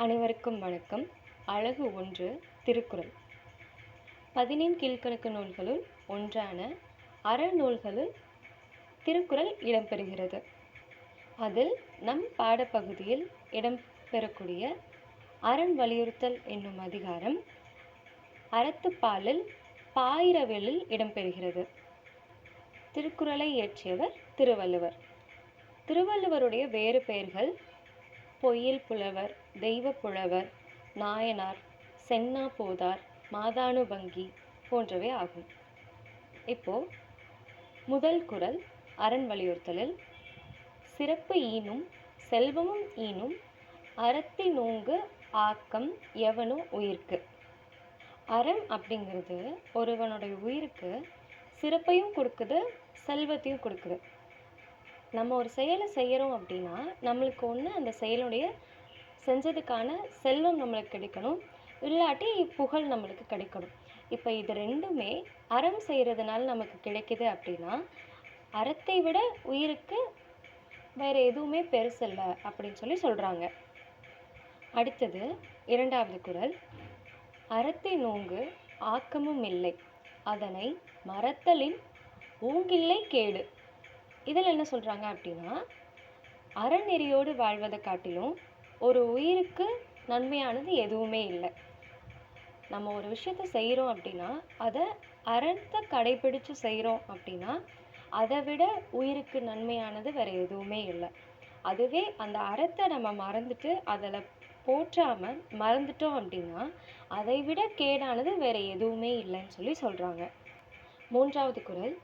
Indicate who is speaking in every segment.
Speaker 1: அனைவருக்கும் வணக்கம். அழகு 1 திருக்குறள். 15 கீழ்க்கணக்கு நூல்களுள் ஒன்றான அறநூல்களுள் திருக்குறள் இடம்பெறுகிறது. அதில் நம் பாடப்பகுதியில் இடம்பெறக்கூடிய அரண் வலியுறுத்தல் என்னும் அதிகாரம் அறத்துப்பாலில் பாயிரவியலில் இடம்பெறுகிறது. திருக்குறளை இயற்றியவர் திருவள்ளுவர். திருவள்ளுவருடைய வேறு பெயர்கள் பொய்யில் புலவர், தெய்வப் புலவர், நாயனார், சென்னா போதார், மாதானுபங்கி போன்றவை ஆகும். இப்போ முதல் குறள் அரண் வலியுறுத்தலில் சிறப்பு ஈனும் செல்வமும் ஈனும் அறத்தினூங்கு ஆக்கம் எவனோ உயிர்க்கு. அறம் அப்படிங்கிறது ஒருவனுடைய உயிருக்கு சிறப்பையும் கொடுக்குது, செல்வத்தையும் கொடுக்குது. நம்ம ஒரு செயலை செய்கிறோம் அப்படின்னா நம்மளுக்கு ஒன்று அந்த செயலுடைய செஞ்சதுக்கான செல்வம் நம்மளுக்கு கிடைக்கணும், இல்லாட்டி புகழ் நம்மளுக்கு கிடைக்கணும். இப்போ இது ரெண்டுமே அறம் செய்கிறதுனால நமக்கு கிடைக்குது அப்படின்னா அறத்தை விட உயிருக்கு வேறு எதுவுமே பெருசில்லை அப்படின்னு சொல்லி சொல்கிறாங்க. அடுத்தது இரண்டாவது குறள் அறத்தினூங்கு ஆக்கமும் இல்லை அதனை மறத்தலின் ஊங்கில்லை கேடு. இதில் என்ன சொல்கிறாங்க அப்படின்னா அறநெறியோடு வாழ்வதை காட்டிலும் ஒரு உயிருக்கு நன்மையானது எதுவுமே இல்லை. நம்ம ஒரு விஷயத்தை செய்கிறோம் அப்படின்னா அதை அறத்தை கடைபிடிச்சு செய்கிறோம் அப்படின்னா அதை விட உயிருக்கு நன்மையானது வேறு எதுவுமே இல்லை. அதுவே அந்த அறத்தை நம்ம மறந்துட்டு அதில் போற்றாமல் மறந்துட்டோம் அப்படின்னா அதை விட கேடானது வேறு எதுவுமே இல்லைன்னு சொல்லி சொல்கிறாங்க. மூன்றாவது குறள்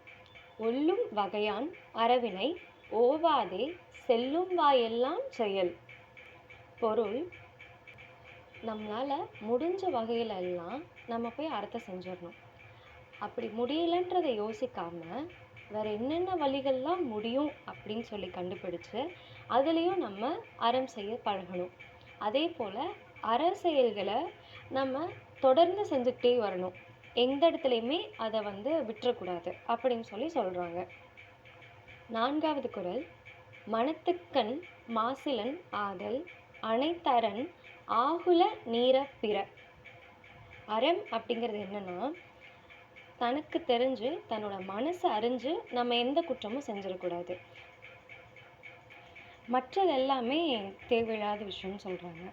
Speaker 1: ஒல்லும் வகையான் அறவினை ஓவாதே செல்லும் வாயெல்லாம் செயல். பொருள், நம்மளால் முடிஞ்ச வகையில எல்லாம் நம்ம போய் அறத்தை செஞ்சிடணும். அப்படி முடியலன்றதை யோசிக்காமல் வேறு என்னென்ன வழிகள்லாம் முடியும் அப்படின்னு சொல்லி கண்டுபிடிச்சு அதுலேயும் நம்ம அறம் செய்ய பழகணும். அதே போல் அற செயல்களை நம்ம தொடர்ந்து செஞ்சுக்கிட்டே வரணும். எந்த இடத்துலையுமே அதை விட்டுறக்கூடாது அப்படின்னு சொல்லி சொல்கிறாங்க. நான்காவது குறள் மனத்துக்கண் மாசிலன் ஆதல் அனைத்தரண் ஆகுல நீர பிற. அறம் அப்படிங்கிறது என்னன்னா தனக்கு தெரிஞ்சு தன்னோட மனசை அறிஞ்சு நம்ம எந்த குற்றமும் செஞ்சிடக்கூடாது. மற்றது எல்லாமே தேவையில்லாத விஷயம்னு சொல்கிறாங்க.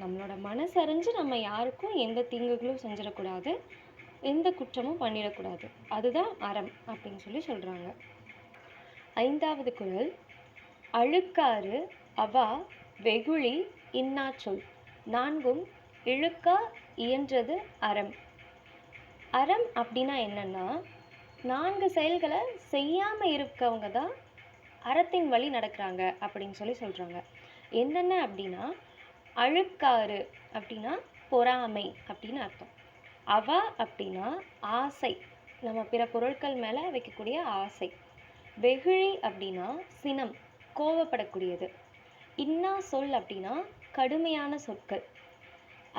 Speaker 1: நம்மளோட மனசு அறிஞ்சு நம்ம யாருக்கும் எந்த தீங்குகளும் செஞ்சிடக்கூடாது, எந்த குற்றமும் பண்ணிடக்கூடாது. அதுதான் அறம் அப்படின்னு சொல்லி சொல்கிறாங்க. ஐந்தாவது குறள் அழுக்காறு அவா வெகுளி இன்னா சொல் நான்கும் இழுக்கா இயன்றது அறம். அறம் அப்படின்னா என்னன்னா 4 செயல்களை செய்யாமல் இருக்கவங்க தான் அறத்தின் வழி நடக்கிறாங்க அப்படின்னு சொல்லி சொல்கிறாங்க. என்னென்ன அப்படின்னா அழுக்காறு அப்படின்னா பொறாமை அப்படின்னு அர்த்தம். அவா அப்படின்னா ஆசை, நம்ம பிற பொருட்கள் மேலே வைக்கக்கூடிய ஆசை. வெகுளி அப்படின்னா சினம், கோவப்படக்கூடியது. இன்னா சொல் அப்படின்னா கடுமையான சொற்கள்.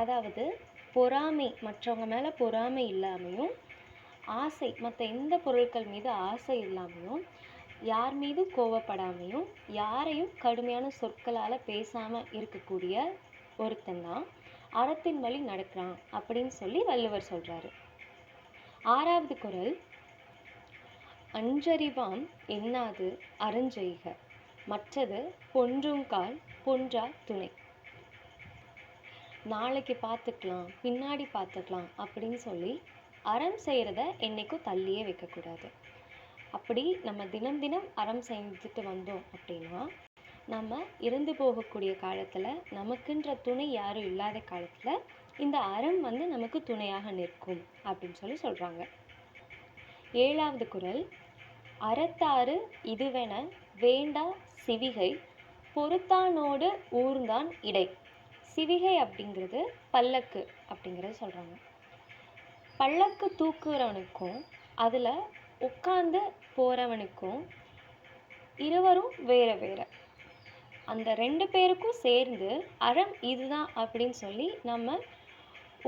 Speaker 1: அதாவது பொறாமை, மற்றவங்க மேலே பொறாமை இல்லாமையும் ஆசை, மற்ற எந்த பொருட்கள் மீது ஆசை இல்லாமையும் யார் மீது கோவப்படாமையும் யாரையும் கடுமையான சொற்களால் பேசாமல் இருக்கக்கூடிய ஒருத்தன் தான் அறத்தின் வழி நடக்கிறான் அப்படின்னு சொல்லி வள்ளுவர் சொல்கிறாரு. ஆறாவது குறள் அஞ்சறிவாம் எண்ணாது அறஞ்செய்க மற்றது பொன்றுங்கால் பொன்றா துணை. நாளைக்கு பார்த்துக்கலாம், பின்னாடி பார்த்துக்கலாம் அப்படின்னு சொல்லி அறம் செய்கிறத என்றைக்கும் தள்ளியே வைக்கக்கூடாது. அப்படி நம்ம தினம் தினம் அறம் செஞ்சுட்டு வந்தோம் அப்படின்னா நம்ம இறந்து போகக்கூடிய காலத்தில் நமக்குன்ற துணை யாரும் இல்லாத காலத்தில் இந்த அறம் நமக்கு துணையாக நிற்கும் அப்படின்னு சொல்லி சொல்கிறாங்க. ஏழாவது குறள் அறத்தாறு இதுவென வேண்டா சிவிகை பொறுத்தானோடு ஊர்ந்தான் இடை. சிவிகை அப்படிங்கிறது பல்லக்கு அப்படிங்கிறது சொல்கிறாங்க. பல்லக்கு தூக்குறவனுக்கும் அதில் உட்கார்ந்து போகிறவனுக்கும் இருவரும் வேறு வேறு. அந்த 2 பேருக்கும் சேர்ந்து அறம் இதுதான் அப்படின்னு சொல்லி நம்ம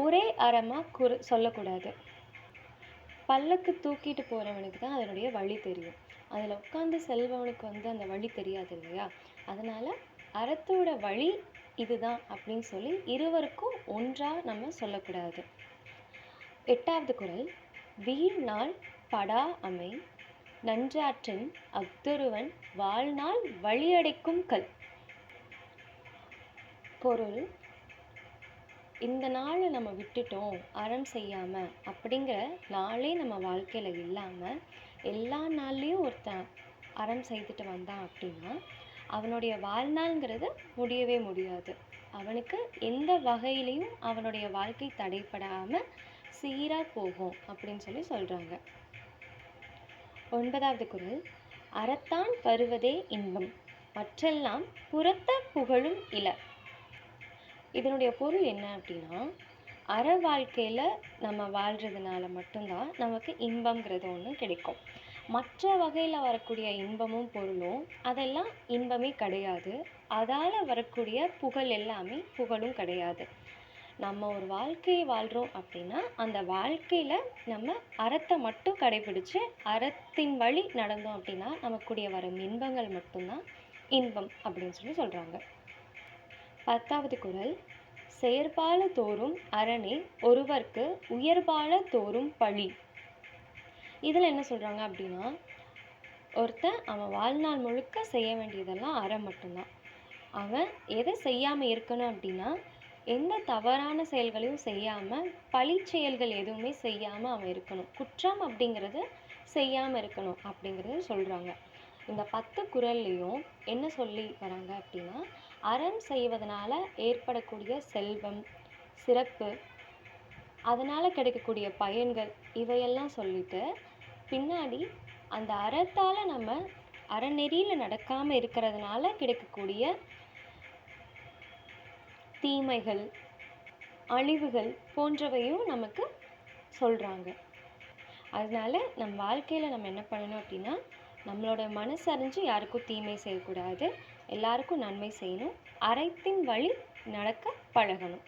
Speaker 1: ஒரே அறமாக சொல்லக்கூடாது. பல்லக்கு தூக்கிட்டு போகிறவனுக்கு தான் அதனுடைய வழி தெரியும், அதில் உட்காந்து செல்வனுக்கு அந்த வழி தெரியாது இல்லையா? அதனால் அறத்தோட வழி இதுதான் அப்படின்னு சொல்லி இருவருக்கும் ஒன்றா நம்ம சொல்லக்கூடாது. 8வது குறள். வீழ்நாள் படா அமை நன்றாற்றின் அஃதொருவன் வாழ்நாள் வழியடைக்கும் கல். பொருள்: இந்த நாளை நம்ம விட்டுட்டோம் அறம் செய்யாம அப்படிங்கிற நாளே நம்ம வாழ்க்கையில இல்லாம எல்லா நாள்லயும் ஒருத்தன் அறம் செய்துட்டு வந்தான் அப்படின்னா அவனுடைய வாழ்நாள்ங்கிறது முடியவே முடியாது. அவனுக்கு எந்த வகையிலையும் அவனுடைய வாழ்க்கை தடைப்படாம சீரா போகும் அப்படின்னு சொல்லி சொல்றாங்க. 9வது குறள். அறத்தான் வருவதே இன்பம் மற்றெல்லாம் புறத்த புகழும் இல. இதனுடைய பொருள் என்ன அப்படின்னா, அற வாழ்க்கையில நம்ம வாழ்றதுனால மட்டும்தான் நமக்கு இன்பம்ங்கிறது ஒன்று கிடைக்கும். மற்ற வகையில் வரக்கூடிய இன்பமும் பொருளும் அதெல்லாம் இன்பமே கிடையாது. அதால் வரக்கூடிய புகழ் எல்லாமே புகழும் கிடையாது. நம்ம ஒரு வாழ்க்கையை வாழ்கிறோம் அப்படின்னா அந்த வாழ்க்கையில் நம்ம அறத்தை மட்டும் கடைபிடிச்சு அறத்தின் வழி நடந்தோம் அப்படின்னா நமக்குடைய வரும் இன்பங்கள் மட்டும்தான் இன்பம் அப்படின்னு சொல்லி சொல்கிறாங்க. 10வது குறள். செயற்பால தோறும் அரணே ஒருவர்க்கு உயர்பால தோறும் பழி. இதில் என்ன சொல்கிறாங்க அப்படின்னா, ஒருத்தன் அவன் வாழ்நாள் முழுக்க செய்ய வேண்டியதெல்லாம் அறம் மட்டும்தான். அவன் எதை செய்யாமல் இருக்கணும் அப்படின்னா, எந்த தவறான செயல்களையும் செய்யாமல் பழி செயல்கள் எதுவுமே செய்யாமல் அவன் இருக்கணும். குற்றம் அப்படிங்கிறது செய்யாமல் இருக்கணும் அப்படிங்கிறது சொல்கிறாங்க. இந்த 10 குறள்லையும் என்ன சொல்லி வராங்க அப்படின்னா, அறம் செய்வதனால ஏற்படக்கூடிய செல்வம், சிறப்பு, அதனால் கிடைக்கக்கூடிய பயன்கள் இவையெல்லாம் சொல்லிட்டு பின்னாடி அந்த அறத்தால் நம்ம அறநெறியில் நடக்காமல் இருக்கிறதுனால கிடைக்கக்கூடிய தீமைகள், அழிவுகள் போன்றவையும் நமக்கு சொல்கிறாங்க. அதனால நம் வாழ்க்கையில் நம்ம என்ன பண்ணணும் அப்படின்னா, நம்மளோட மனசறிஞ்சு யாருக்கும் தீமை செய்யக்கூடாது, எல்லாருக்கும் நன்மை செய்யணும், அறத்தின் வழி நடக்க பழகணும்.